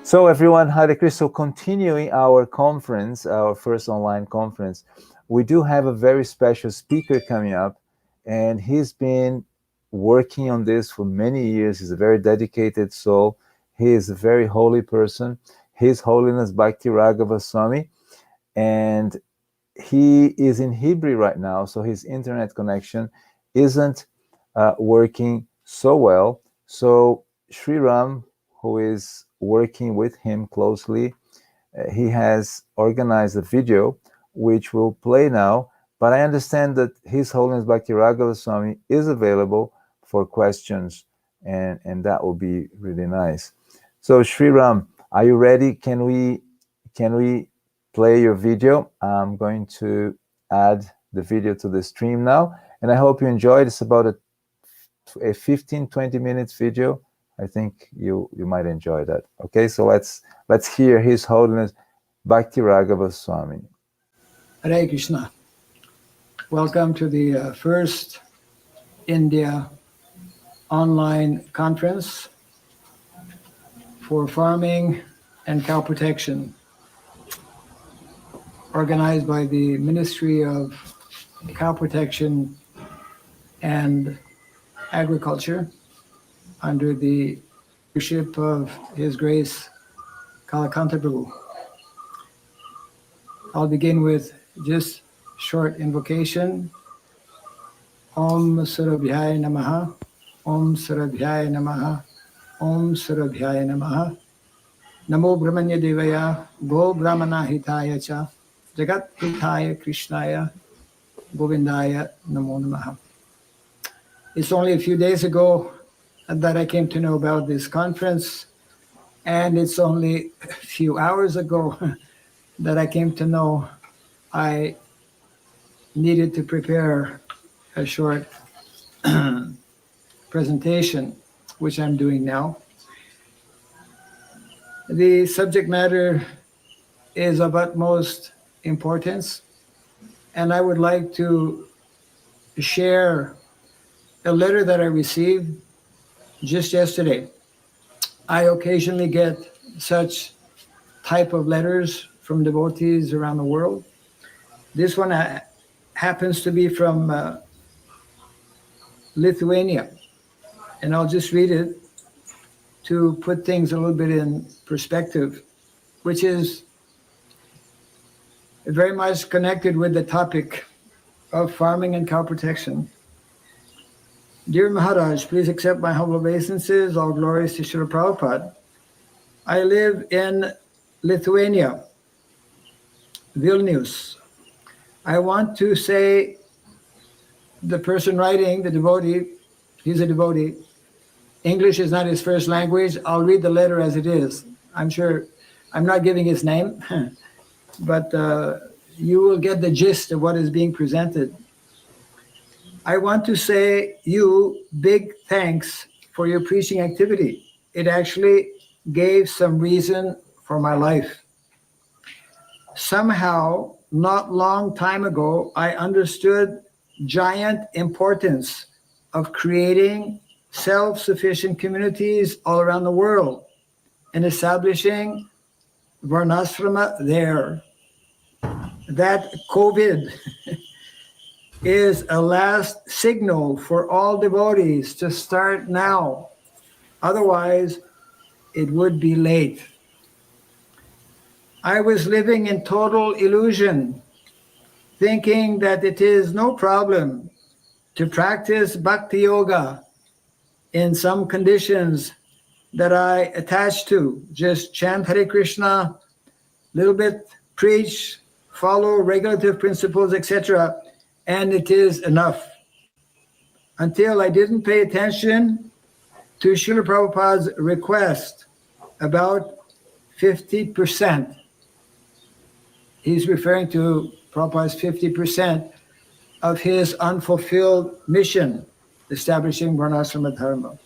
So everyone, Hare Krishna, continuing our conference, our first online conference, we do have a very special speaker coming up, and he's been working on this for many years. He's a very dedicated soul. He is a very holy person. His Holiness Bhakti Raghava Swami, and he is in Hebrew right now, so his internet connection isn't working so well. So Sri Ram, who is working with him closely, he has organized a video which will play now, but I understand that His Holiness Bhakti Raghava Swami is available for questions, and that will be really nice. So Sri Ram, are you ready? Can we play your video? I'm going to add the video to the stream now, and I hope you enjoyed. It's about a 15-20 minutes video. I think you might enjoy that. Okay, so let's hear His Holiness Bhakti Raghava Swami. Hare Krishna. Welcome to the first India online conference for farming and cow protection, organized by the Ministry of Cow Protection and Agriculture under the leadership of His Grace Kalakanta Prabhu. I'll begin with just short invocation. Om Surabhyaya Namaha, Om Surabhyaya Namaha, Om Surabhyaya Namaha. Namo Brahmanya Devaya, Go Brahmana Hitaya Cha, Jagat Hitaya Krishnaya, Govindaya Namo Namaha. It's only a few days ago that I came to know about this conference, and it's only a few hours ago that I came to know I needed to prepare a short presentation, which I'm doing now. The subject matter is of utmost importance, and I would like to share a letter that I received just yesterday. I occasionally get such type of letters from devotees around the world. This one happens to be from Lithuania, and I'll just read it to put things a little bit in perspective, which is very much connected with the topic of farming and cow protection. Dear Maharaj, please accept my humble obeisances, all glories to Srila Prabhupada. I live in Lithuania, Vilnius. I want to say, the person writing, the devotee, he's a devotee. English is not his first language. I'll read the letter as it is. I'm sure I'm not giving his name, but you will get the gist of what is being presented. I want to say you big thanks for your preaching activity. It actually gave some reason for my life. Somehow, not long time ago, I understood giant importance of creating self-sufficient communities all around the world and establishing Varnashrama there. That COVID is a last signal for all devotees to start now. Otherwise, it would be late. I was living in total illusion, thinking that it is no problem to practice Bhakti Yoga in some conditions that I attach to. Just chant Hare Krishna, little bit preach, follow regulative principles, etc., and it is enough. Until I didn't pay attention to Srila Prabhupada's request about 50%. He's referring to Prabhupada's 50% of his unfulfilled mission, establishing Varnashrama Dharma.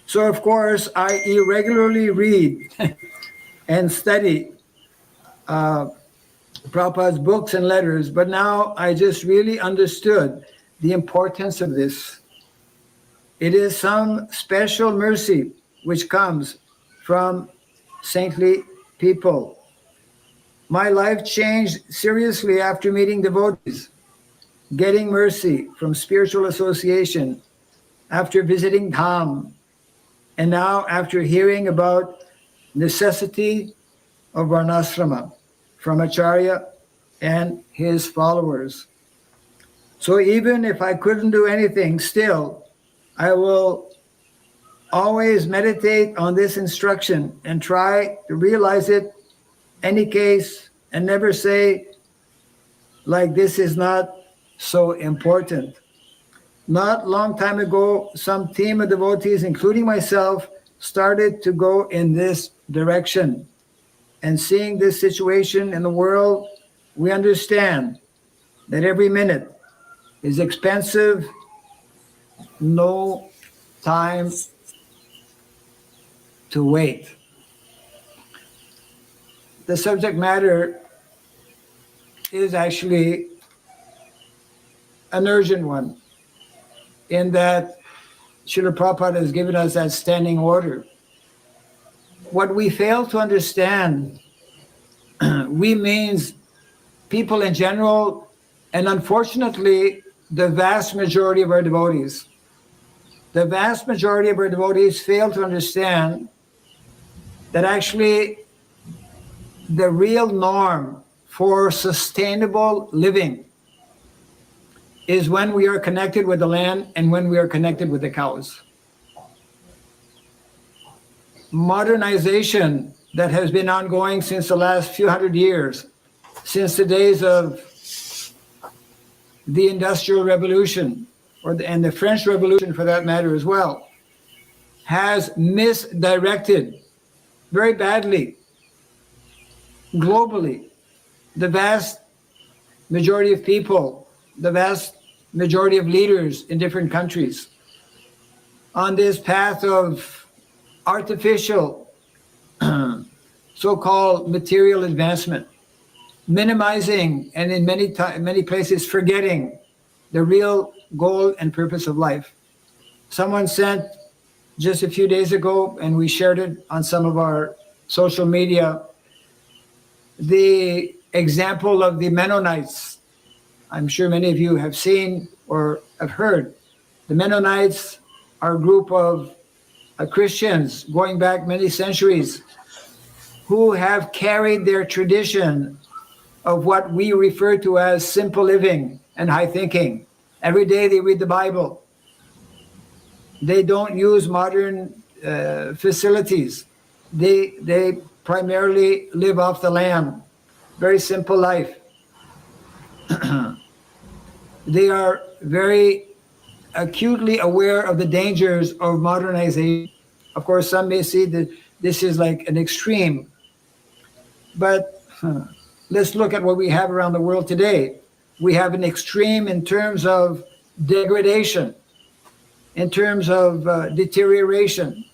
So, of course, I irregularly read and study Prabhupada's books and letters, but now I just really understood the importance of this. It is some special mercy which comes from saintly people. My life changed seriously after meeting devotees, getting mercy from spiritual association, after visiting Dham, and now after hearing about necessity of Varnashrama from Acharya and his followers. So even if I couldn't do anything, still, I will always meditate on this instruction and try to realize it any case and never say, like, this is not so important. Not long time ago, some team of devotees, including myself, started to go in this direction. And seeing this situation in the world, we understand that every minute is expensive, no time to wait. The subject matter is actually an urgent one, in that Srila Prabhupada has given us that standing order. What we fail to understand, we means people in general, and unfortunately, the vast majority of our devotees. The vast majority of our devotees fail to understand that actually the real norm for sustainable living is when we are connected with the land and when we are connected with the cows. Modernization that has been ongoing since the last few hundred years, since the days of the Industrial Revolution, and the French Revolution for that matter as well, has misdirected very badly, globally, the vast majority of people, the vast majority of leaders in different countries, on this path of artificial, so-called material advancement, minimizing and in many places forgetting the real goal and purpose of life. Someone sent just a few days ago, and we shared it on some of our social media, the example of the Mennonites. I'm sure many of you have seen or have heard. The Mennonites are a group of Christians going back many centuries who have carried their tradition of what we refer to as simple living and high thinking. Every day they read the Bible. They don't use modern facilities. They primarily live off the land. Very simple life. They are very acutely aware of the dangers of modernization. Of course, some may see that this is like an extreme, but let's look at what we have around the world today. We have an extreme in terms of degradation, in terms of deterioration,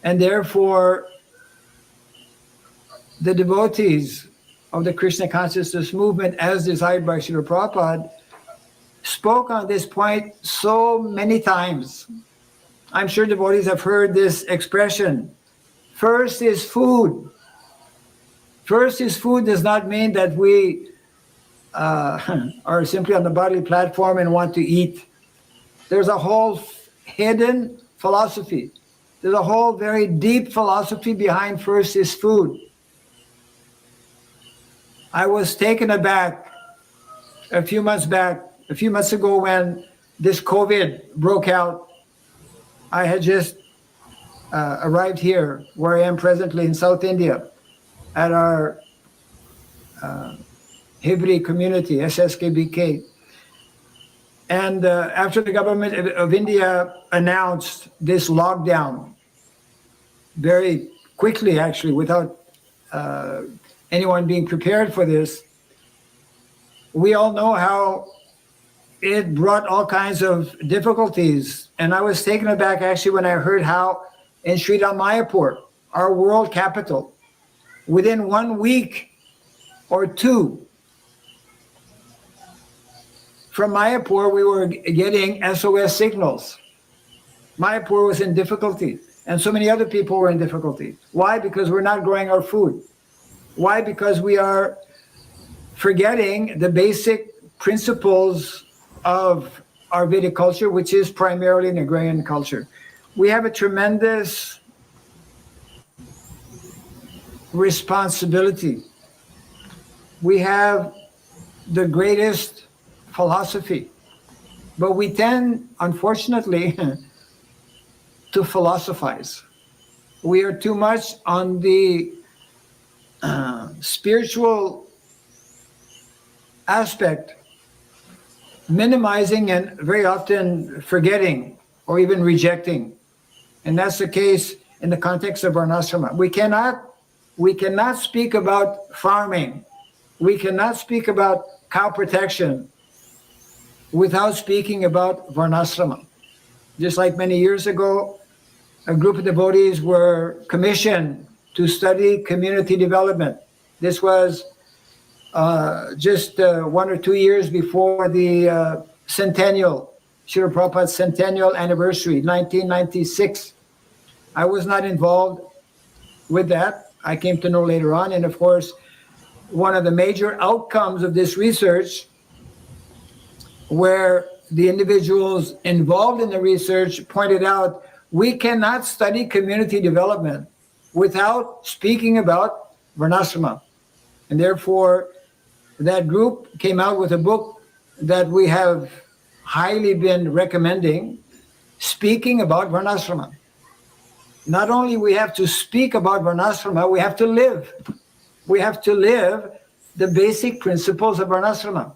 and therefore the devotees of the Krishna consciousness movement, as desired by Srila Prabhupada, spoke on this point so many times. I'm sure devotees have heard this expression, first is food. First is food does not mean that we are simply on the bodily platform and want to eat. There's a whole hidden philosophy. There's a whole very deep philosophy behind first is food. I was taken aback a few months ago when this COVID broke out. I had just arrived here where I am presently in South India at our Hibri community, SSKBK. And after the government of India announced this lockdown, very quickly actually, without anyone being prepared for this, we all know how it brought all kinds of difficulties. And I was taken aback actually when I heard how in Sri Mayapur, our world capital, within 1 week or two from Mayapur, we were getting SOS signals. Mayapur was in difficulty. And so many other people were in difficulty. Why? Because we're not growing our food. Why? Because we are forgetting the basic principles of our Vedic culture, which is primarily an agrarian culture. We have a tremendous responsibility. We have the greatest philosophy, but we tend, unfortunately, to philosophize. We are too much on the spiritual aspect, minimizing and very often forgetting or even rejecting. And that's the case in the context of Varnashrama. We cannot speak about farming. We cannot speak about cow protection without speaking about Varnashrama. Just like many years ago, a group of devotees were commissioned to study community development. This was just 1 or 2 years before the centennial, Srila Prabhupada's centennial anniversary, 1996. I was not involved with that. I came to know later on. And of course, one of the major outcomes of this research, where the individuals involved in the research pointed out, we cannot study community development without speaking about Varnashrama. And therefore, that group came out with a book that we have highly been recommending, speaking about Varnashrama. Not only we have to speak about Varnashrama, we have to live. We have to live the basic principles of Varnashrama.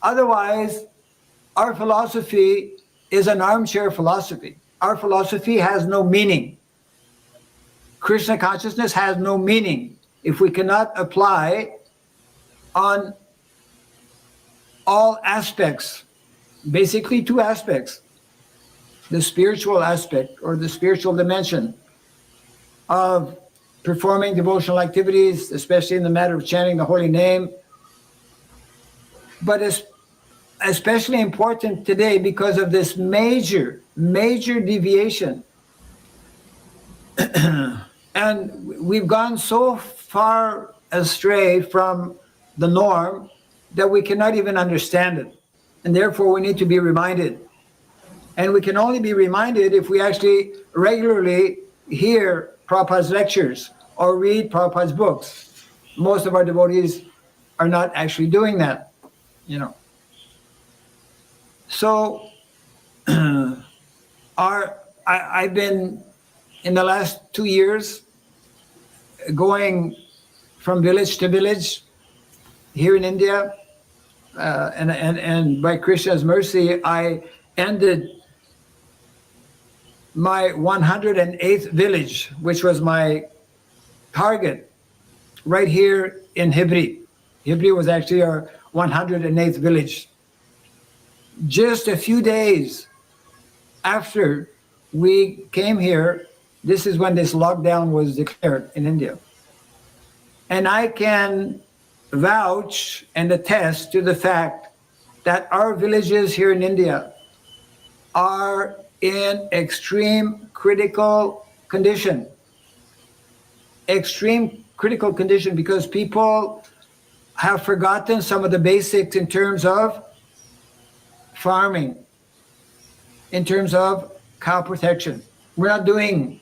Otherwise, our philosophy is an armchair philosophy. Our philosophy has no meaning. Krishna consciousness has no meaning if we cannot apply on all aspects, basically 2 aspects: the spiritual aspect or the spiritual dimension of performing devotional activities, especially in the matter of chanting the holy name. But it's especially important today because of this major deviation. And we've gone so far astray from the norm that we cannot even understand it. And therefore we need to be reminded. And we can only be reminded if we actually regularly hear Prabhupada's lectures or read Prabhupada's books. Most of our devotees are not actually doing that, you know. So I've been, in the last 2 years, going from village to village here in India, and by Krishna's mercy, I ended my 108th village, which was my target, right here in Hibri. Hibri was actually our 108th village. Just a few days after we came here, this is when this lockdown was declared in India. And I can vouch and attest to the fact that our villages here in India are in extreme critical condition. Extreme critical condition because people have forgotten some of the basics in terms of farming, in terms of cow protection. We're not doing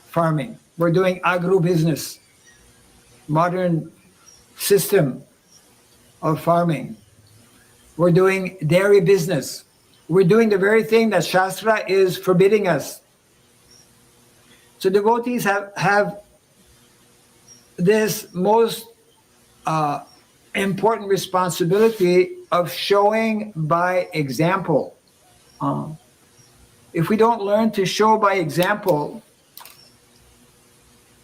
farming. We're doing agro-business, modern system of farming. We're doing dairy business. We're doing the very thing that Shastra is forbidding us. So devotees have this most important responsibility of showing by example. If we don't learn to show by example,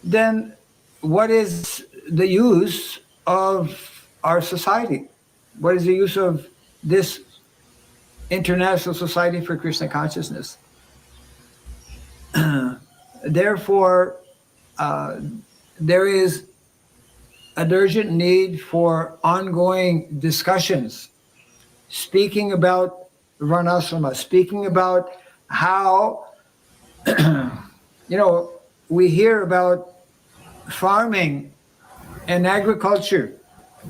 then what is the use of our society? What is the use of this International Society for Krishna Consciousness? Therefore, there is an urgent need for ongoing discussions, speaking about Varnashrama, speaking about how You know, we hear about farming and agriculture.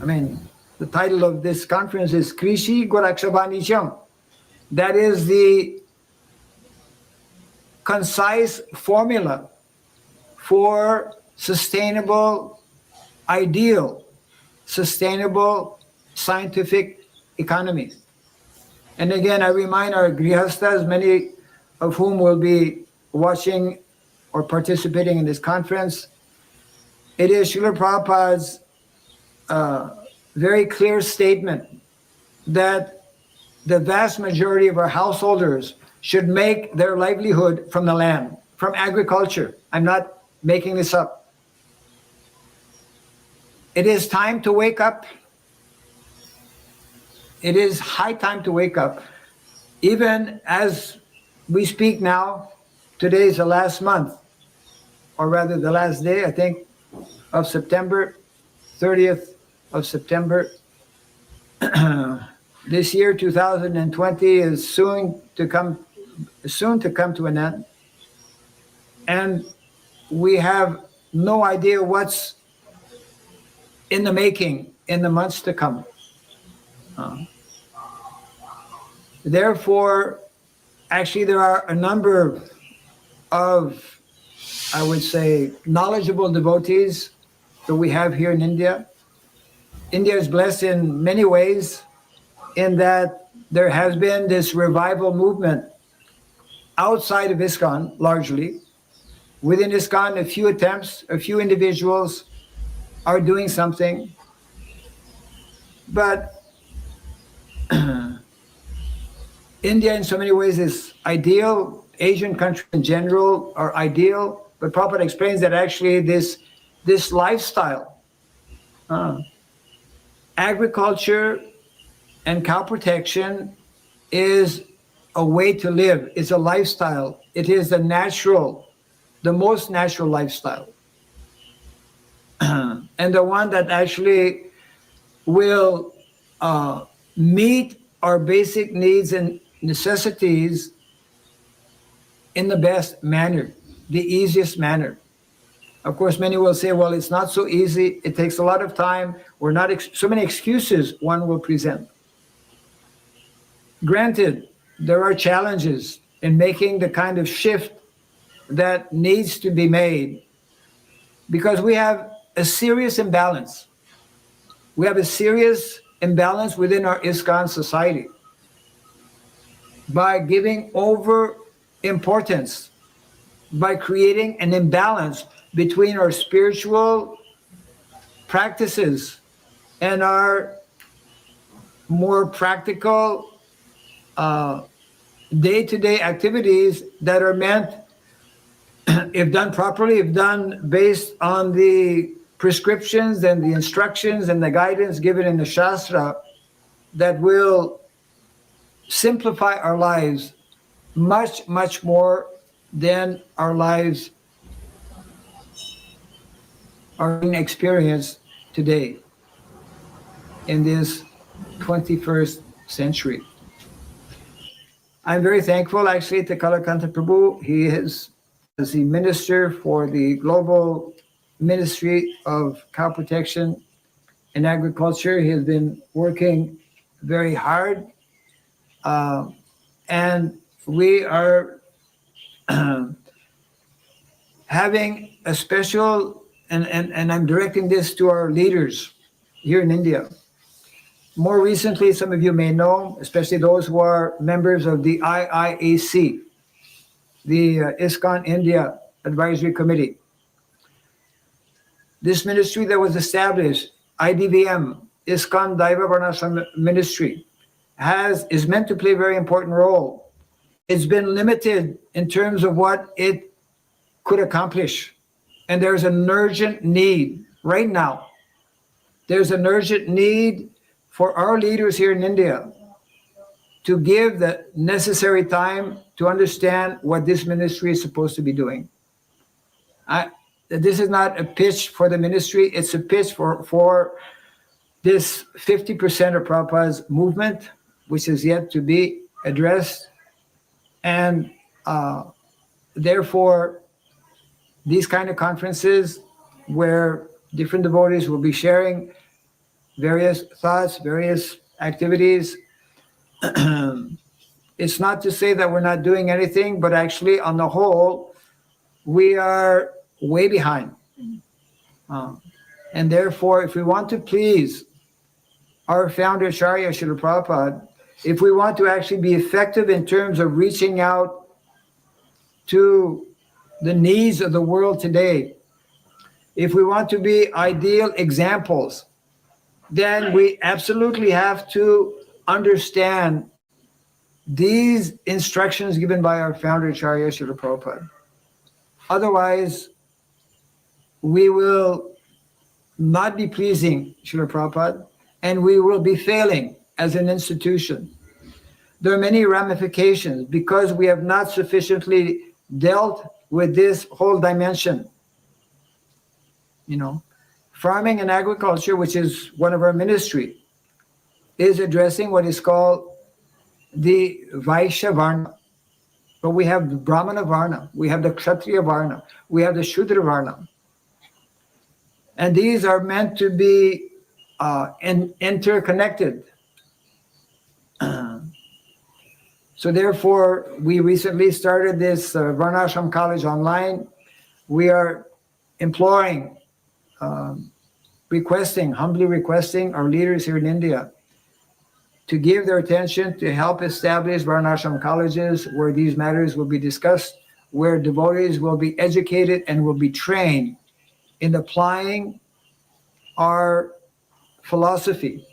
I mean, the title of this conference is Krishi, Go-raksa, Vanijyam. That is the concise formula for sustainable, ideal, sustainable scientific economy. And again, I remind our grihastas, many of whom will be watching or participating in this conference, it is Srila Prabhupada's very clear statement that the vast majority of our householders should make their livelihood from the land, from agriculture. I'm not making this up. It is time to wake up. It is high time to wake up. Even as we speak now, today is the last month, or rather the last day, I think, of September, 30th of September. This year, 2020, is soon to come to an end. And we have no idea what's in the making in the months to come. Therefore, actually, there are a number of, I would say, knowledgeable devotees that we have here in India. India is blessed in many ways in that there has been this revival movement outside of ISKCON, largely. Within ISKCON, a few attempts, a few individuals are doing something. But India in so many ways is ideal. Asian countries in general are ideal. But Prabhupada explains that actually this lifestyle, agriculture and cow protection is a way to live. It's a lifestyle. It is the most natural lifestyle. And the one that actually will meet our basic needs and necessities in the best manner, the easiest manner. Of course, many will say, well, it's not so easy. It takes a lot of time. We're not so many excuses one will present. Granted, there are challenges in making the kind of shift that needs to be made because we have a serious imbalance. We have a serious imbalance within our ISKCON society by giving over importance, by creating an imbalance between our spiritual practices and our more practical day-to-day activities that are meant, if done properly, if done based on the prescriptions and the instructions and the guidance given in the Shastra, that will simplify our lives much, much more than our lives are being experienced today in this 21st century. I'm very thankful actually to Kalakanta Prabhu. He is the minister for the Global Ministry of Cow Protection and Agriculture. He has been working very hard. And we are having a special, and I'm directing this to our leaders here in India. More recently, some of you may know, especially those who are members of the IIAC, the ISKCON India Advisory Committee. This ministry that was established, IDVM, ISKCON Daiva Varnashrama Ministry, is meant to play a very important role. It's been limited in terms of what it could accomplish. And there's an urgent need right now. There's an urgent need for our leaders here in India to give the necessary time to understand what this ministry is supposed to be doing. This is not a pitch for the ministry, it's a pitch for this 50% of Prabhupada's movement, which is yet to be addressed. And therefore, these kind of conferences where different devotees will be sharing various thoughts, various activities. It's not to say that we're not doing anything, but actually, on the whole, we are way behind. And therefore, if we want to please our founder, Acharya Srila Prabhupada, if we want to actually be effective in terms of reaching out to the needs of the world today, if we want to be ideal examples, then we absolutely have to understand these instructions given by our founder, Acharya Srila Prabhupada. Otherwise, we will not be pleasing Srila Prabhupada, and we will be failing as an institution. There are many ramifications because we have not sufficiently dealt with this whole dimension. Farming and agriculture, which is one of our ministry, is addressing what is called the Vaishya Varna. But we have the Brahmana Varna, we have the Kshatriya Varna, we have the Shudra Varna. And these are meant to be interconnected. So therefore, we recently started this Varnashrama College online. We are imploring, humbly requesting our leaders here in India to give their attention to help establish Varnashrama colleges where these matters will be discussed, where devotees will be educated and will be trained in applying our philosophy,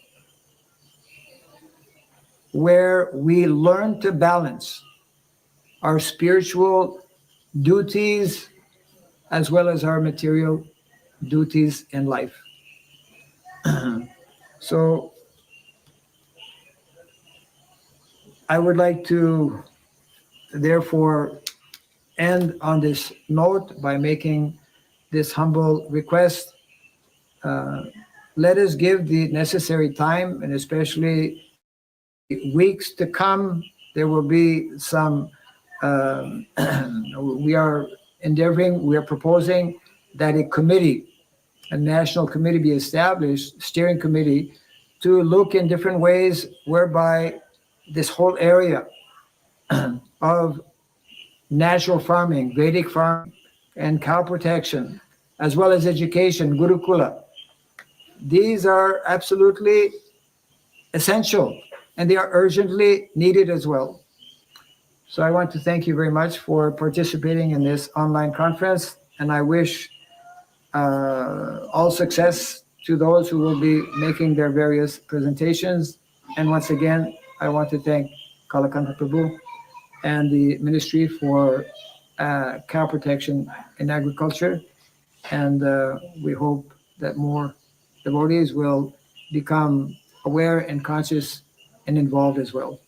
where we learn to balance our spiritual duties as well as our material duties in life. So I would like to therefore end on this note by making this humble request. Let us give the necessary time, and especially weeks to come, there will be some, we are proposing that a national committee be established, steering committee, to look in different ways whereby this whole area of natural farming, Vedic farming, and cow protection, as well as education, Gurukula, these are absolutely essential, and they are urgently needed as well. So I want to thank you very much for participating in this online conference, and I wish all success to those who will be making their various presentations. And once again, I want to thank Kalakanta Prabhu and the Ministry for Cow Protection in Agriculture. And we hope that more devotees will become aware and conscious and involved as well.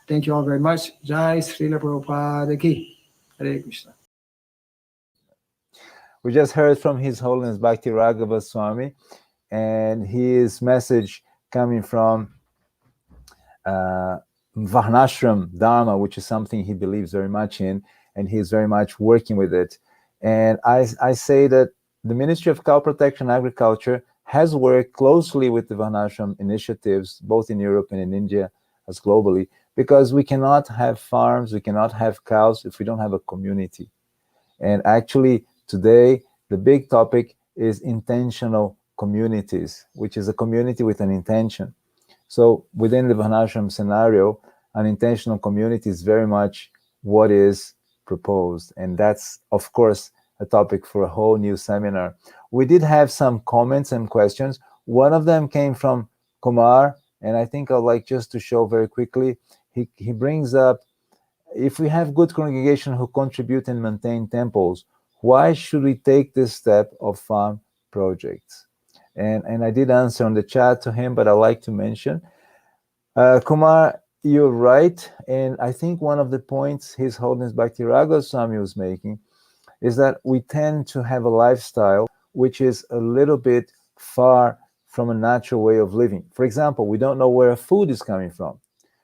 Thank you all very much. Jai Srila Prabhupada Ki. Hare Krishna. We just heard from His Holiness Bhakti Raghava Swami, and his message coming from Varnashram Dharma, which is something he believes very much in, and he's very much working with it. And I say that the Ministry of Cow Protection and Agriculture has worked closely with the Varnashram initiatives, both in Europe and in India, as globally, because we cannot have farms, we cannot have cows if we don't have a community. And actually, today, the big topic is intentional communities, which is a community with an intention. So within the Varnashram scenario, an intentional community is very much what is proposed. And that's, of course, a topic for a whole new seminar. We did have some comments and questions. One of them came from Kumar, and I think I'd like just to show very quickly. He brings up, if we have good congregation who contribute and maintain temples, why should we take this step of farm projects? And I did answer on the chat to him, but I like to mention, Kumar, you're right. And I think one of the points His Holiness Bhakti Raghava Swami was making is that we tend to have a lifestyle which is a little bit far from a natural way of living. For example, we don't know where food is coming from.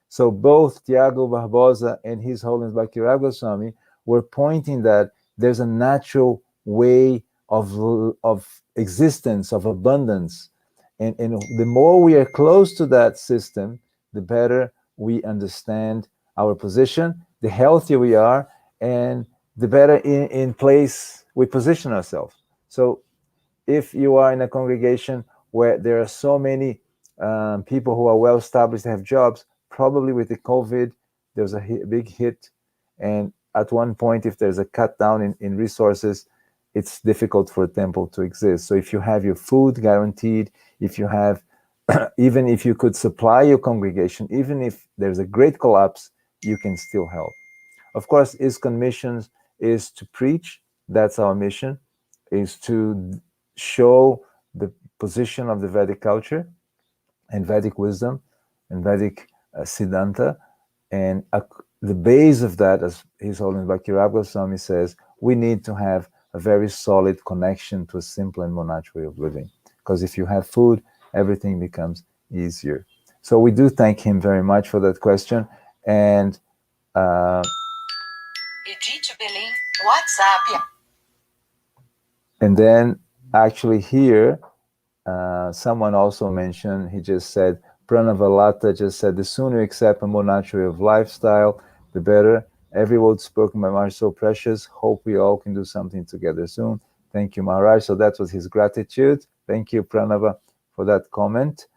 So both Tiago Barbosa and His Holiness Bhakti Raghava Swami were pointing that there's a natural way of existence, of abundance. And the more we are close to that system, the better we understand our position, the healthier we are, and the better in place we position ourselves. So if you are in a congregation where there are so many people who are well established, have jobs, probably with the COVID, there's a big hit. And at one point, if there's a cut down in resources, it's difficult for a temple to exist. So if you have your food guaranteed, if you have, even if you could supply your congregation, even if there's a great collapse, you can still help. Of course, ISKCON missions is to preach. That's our mission, is to show the position of the Vedic culture and Vedic wisdom and Vedic Siddhanta. And the base of that, as His Holiness Bhakti Raghava Swami says, we need to have a very solid connection to a simple and more natural way of living. Because if you have food, everything becomes easier. So we do thank him very much for that question. And and then actually here, someone also mentioned, he just said, Pranavalata just said, the sooner you accept a more natural way of lifestyle, the better. Every word spoken by Maharaj is so precious. Hope we all can do something together soon. Thank you, Maharaj. So that was his gratitude. Thank you, Pranava, for that comment.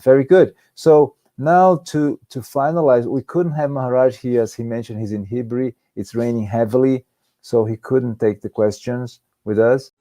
Very good. So now to finalize, we couldn't have Maharaj here, as he mentioned, he's in Hebrew. It's raining heavily, so he couldn't take the questions with us.